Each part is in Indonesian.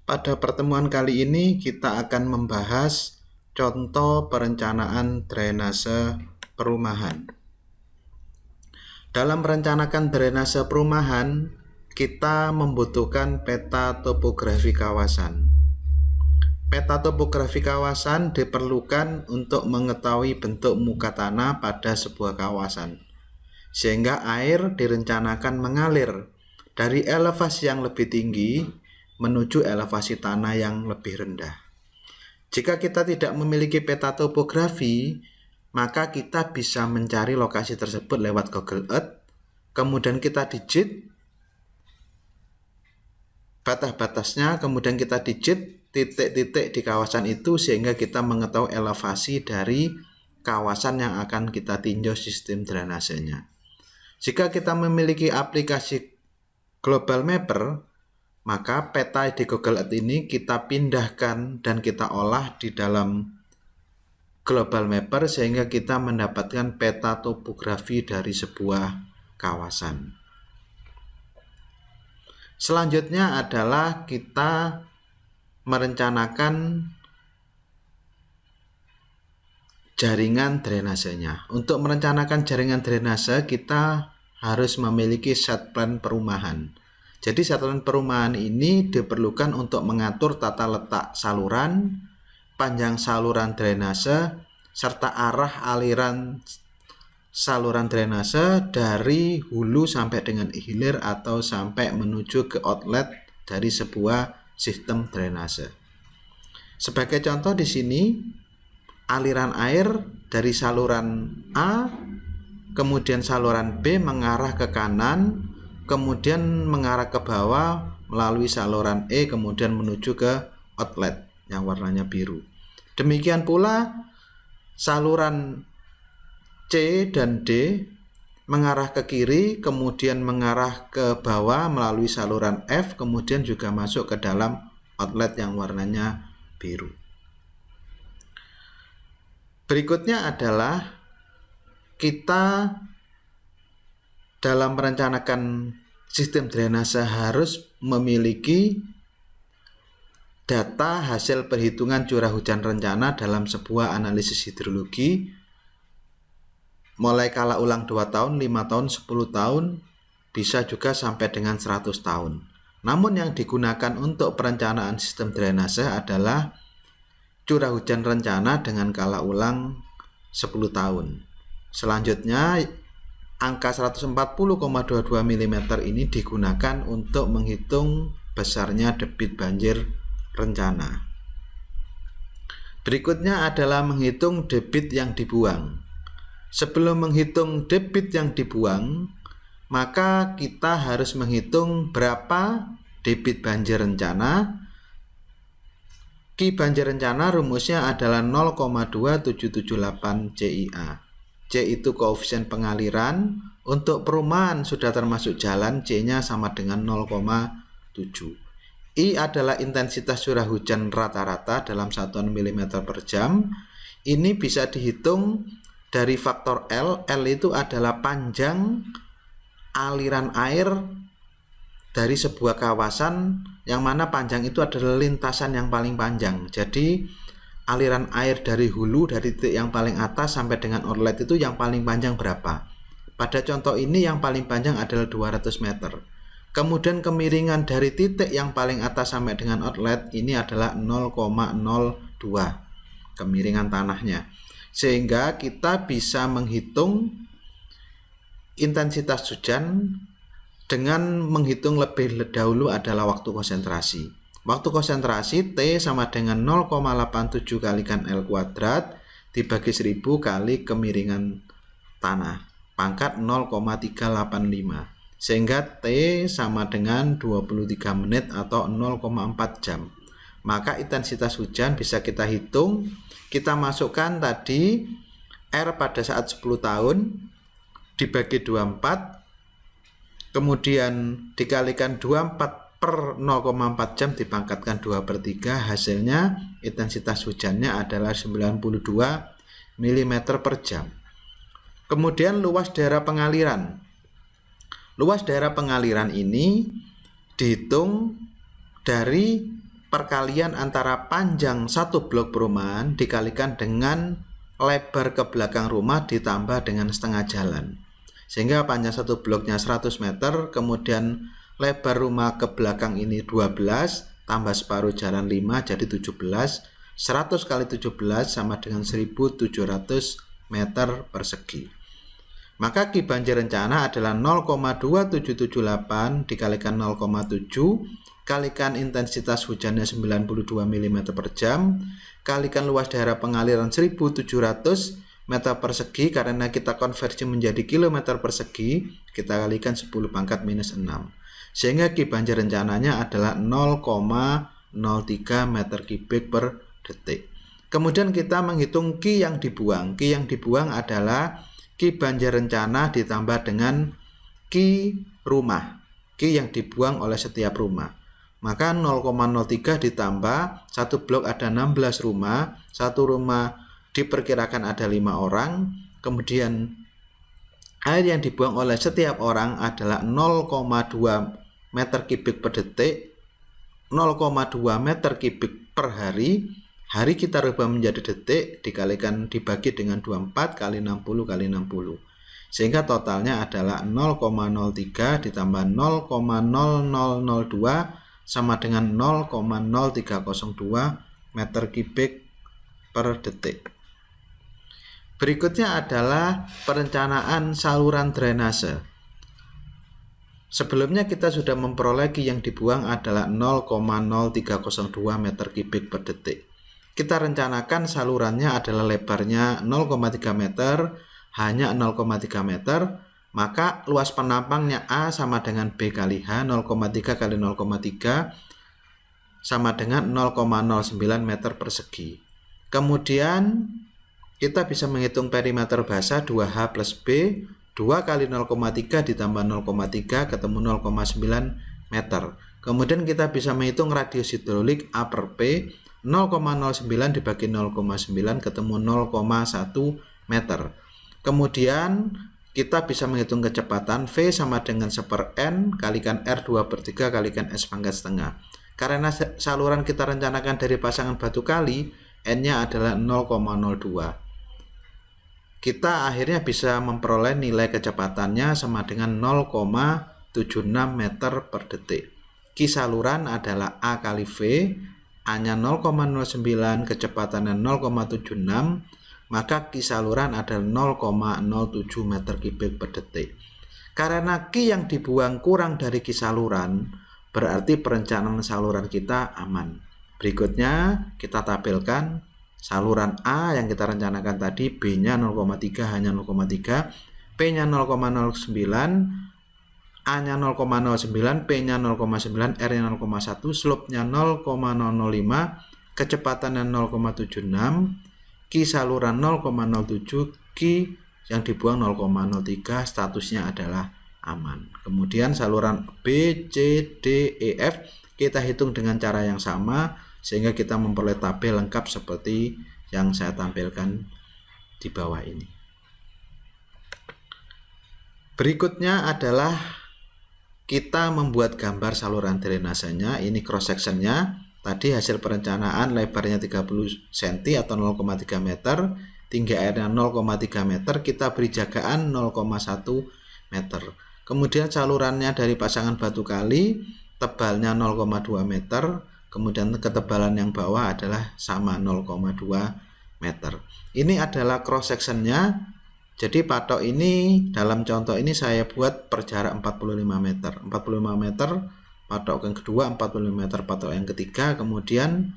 Pada pertemuan kali ini kita akan membahas contoh perencanaan drainase perumahan. Dalam merencanakan drainase perumahan, kita membutuhkan peta topografi kawasan. Peta topografi kawasan diperlukan untuk mengetahui bentuk muka tanah pada sebuah kawasan, sehingga air direncanakan mengalir dari elevasi yang lebih tinggi menuju elevasi tanah yang lebih rendah. Jika kita tidak memiliki peta topografi, maka kita bisa mencari lokasi tersebut lewat Google Earth, kemudian kita digit batas-batasnya, kemudian kita digit titik-titik di kawasan itu sehingga kita mengetahui elevasi dari kawasan yang akan kita tinjau sistem drainasenya. Jika kita memiliki aplikasi Global Mapper, maka peta di Google Earth ini kita pindahkan dan kita olah di dalam Global Mapper sehingga kita mendapatkan peta topografi dari sebuah kawasan. Selanjutnya adalah kita merencanakan jaringan drainasenya. Untuk merencanakan jaringan drainase, kita harus memiliki set plan perumahan. Jadi set plan perumahan ini diperlukan untuk mengatur tata letak saluran, panjang saluran drainase, serta arah aliran saluran drainase dari hulu sampai dengan hilir atau sampai menuju ke outlet dari sebuah sistem drainase. Sebagai contoh di sini, aliran air dari saluran A, kemudian saluran B mengarah ke kanan, kemudian mengarah ke bawah melalui saluran E, kemudian menuju ke outlet yang warnanya biru. Demikian pula saluran C dan D mengarah ke kiri, kemudian mengarah ke bawah melalui saluran F, kemudian juga masuk ke dalam outlet yang warnanya biru. Berikutnya adalah kita dalam merencanakan sistem drainase harus memiliki data hasil perhitungan curah hujan rencana dalam sebuah analisis hidrologi mulai kala ulang 2 tahun, 5 tahun, 10 tahun, bisa juga sampai dengan 100 tahun. Namun yang digunakan untuk perencanaan sistem drainase adalah curah hujan rencana dengan kala ulang 10 tahun. Selanjutnya angka 140,22 mm ini digunakan untuk menghitung besarnya debit banjir rencana. Berikutnya adalah menghitung debit yang dibuang. Sebelum menghitung debit yang dibuang, maka kita harus menghitung berapa debit banjir rencana. Ki banjir rencana rumusnya adalah 0,2778 CIA. C itu koefisien pengaliran. Untuk perumahan sudah termasuk jalan, C-nya sama dengan 0,7. I adalah intensitas curah hujan rata-rata dalam satuan mm per jam. Ini bisa dihitung dari faktor L. L itu adalah panjang aliran air dari sebuah kawasan, yang mana panjang itu adalah lintasan yang paling panjang. Jadi aliran air dari hulu, dari titik yang paling atas sampai dengan outlet itu yang paling panjang berapa? Pada contoh ini yang paling panjang adalah 200 meter. Kemudian kemiringan dari titik yang paling atas sampai dengan outlet ini adalah 0,02 kemiringan tanahnya. Sehingga kita bisa menghitung intensitas hujan dengan menghitung lebih dahulu adalah waktu konsentrasi. Waktu konsentrasi T sama dengan 0,87 kalikan L kuadrat dibagi 1000 kali kemiringan tanah, pangkat 0,385, sehingga T sama dengan 23 menit atau 0,4 jam. Maka intensitas hujan bisa kita hitung. Kita masukkan tadi R pada saat 10 tahun dibagi 24, kemudian dikalikan 24 per 0,4 jam dipangkatkan 2/3, hasilnya intensitas hujannya adalah 92 mm per jam. Kemudian luas daerah pengaliran. Luas daerah pengaliran ini dihitung dari perkalian antara panjang satu blok perumahan dikalikan dengan lebar ke belakang rumah ditambah dengan setengah jalan. Sehingga panjang satu bloknya 100 meter, kemudian lebar rumah ke belakang ini 12, tambah separuh jalan 5 jadi 17. 100 kali 17 sama dengan 1700 meter persegi. Maka Ki banjir rencana adalah 0,2778 dikalikan 0,7 kalikan intensitas hujannya 92 mm per jam kalikan luas daerah pengaliran 1700 meter persegi. Karena kita konversi menjadi kilometer persegi, kita kalikan 10 pangkat minus 6, sehingga Ki banjir rencananya adalah 0,03 meter kubik per detik. Kemudian kita menghitung Ki yang dibuang. Ki yang dibuang adalah Ki banjir rencana ditambah dengan Ki rumah, Ki yang dibuang oleh setiap rumah. Maka 0,03 ditambah satu blok ada 16 rumah, satu rumah diperkirakan ada 5 orang, kemudian air yang dibuang oleh setiap orang adalah 0,2 meter kubik per detik, 0,2 meter kubik per hari. Hari kita rubah menjadi detik dikalikan dibagi dengan 24 kali 60 kali 60. Sehingga totalnya adalah 0,03 ditambah 0,0002 sama dengan 0,0302 meter kubik per detik. Berikutnya adalah perencanaan saluran drainase. Sebelumnya kita sudah memperoleh Ki yang dibuang adalah 0,0302 meter kubik per detik. Kita rencanakan salurannya adalah lebarnya 0,3 meter, hanya 0,3 meter, maka luas penampangnya A sama dengan B kali H, 0,3 kali 0,3 sama dengan 0,09 meter persegi. Kemudian kita bisa menghitung perimeter basah 2H plus B, 2 kali 0,3 ditambah 0,3 ketemu 0,9 meter. Kemudian kita bisa menghitung radius hidrolik A per P, 0,09 dibagi 0,9 ketemu 0,1 meter. Kemudian kita bisa menghitung kecepatan V sama dengan 1/N kalikan R2/3 kalikan S pangkat setengah. Karena saluran kita rencanakan dari pasangan batu kali, N-nya adalah 0,02. Kita akhirnya bisa memperoleh nilai kecepatannya sama dengan 0,76 meter per detik. Ki saluran adalah A kali V, A-nya 0,09, kecepatannya 0,76, maka Ki saluran adalah 0,07 meter kubik per detik. Karena Ki yang dibuang kurang dari Ki saluran, berarti perencanaan saluran kita aman. Berikutnya kita tampilkan saluran A yang kita rencanakan tadi, B-nya 0,3 hanya 0,3, P-nya 0,09, A-nya 0,09, P-nya 0,9, R-nya 0,1, slope-nya 0,005, kecepatannya 0,76, Ki saluran 0,07, Ki yang dibuang 0,03, statusnya adalah aman. Kemudian saluran B, C, D, E, F kita hitung dengan cara yang sama sehingga kita memperoleh tabel lengkap seperti yang saya tampilkan di bawah ini. Berikutnya adalah kita membuat gambar saluran drainasenya. Ini cross sectionnya. Tadi hasil perencanaan lebarnya 30 cm atau 0,3 meter, tinggi airnya 0,3 meter, kita beri jagaan 0,1 meter. Kemudian salurannya dari pasangan batu kali, tebalnya 0,2 meter, kemudian ketebalan yang bawah adalah sama 0,2 meter. Ini adalah cross sectionnya. Jadi patok ini dalam contoh ini saya buat per jarak 45 meter. 45 meter patok yang kedua, 45 meter patok yang ketiga, kemudian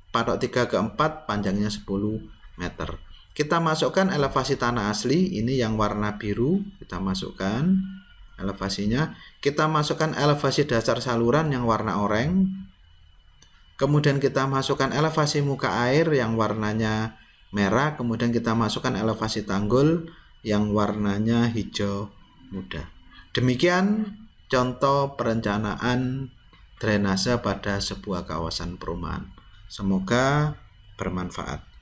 patok 3 ke 4 panjangnya 10 meter. Kita masukkan elevasi tanah asli, ini yang warna biru, kita masukkan elevasinya. Kita masukkan elevasi dasar saluran yang warna oranye. Kemudian kita masukkan elevasi muka air yang warnanya merah, kemudian kita masukkan elevasi tanggul yang warnanya hijau muda. Demikian contoh perencanaan drainase pada sebuah kawasan perumahan. Semoga bermanfaat.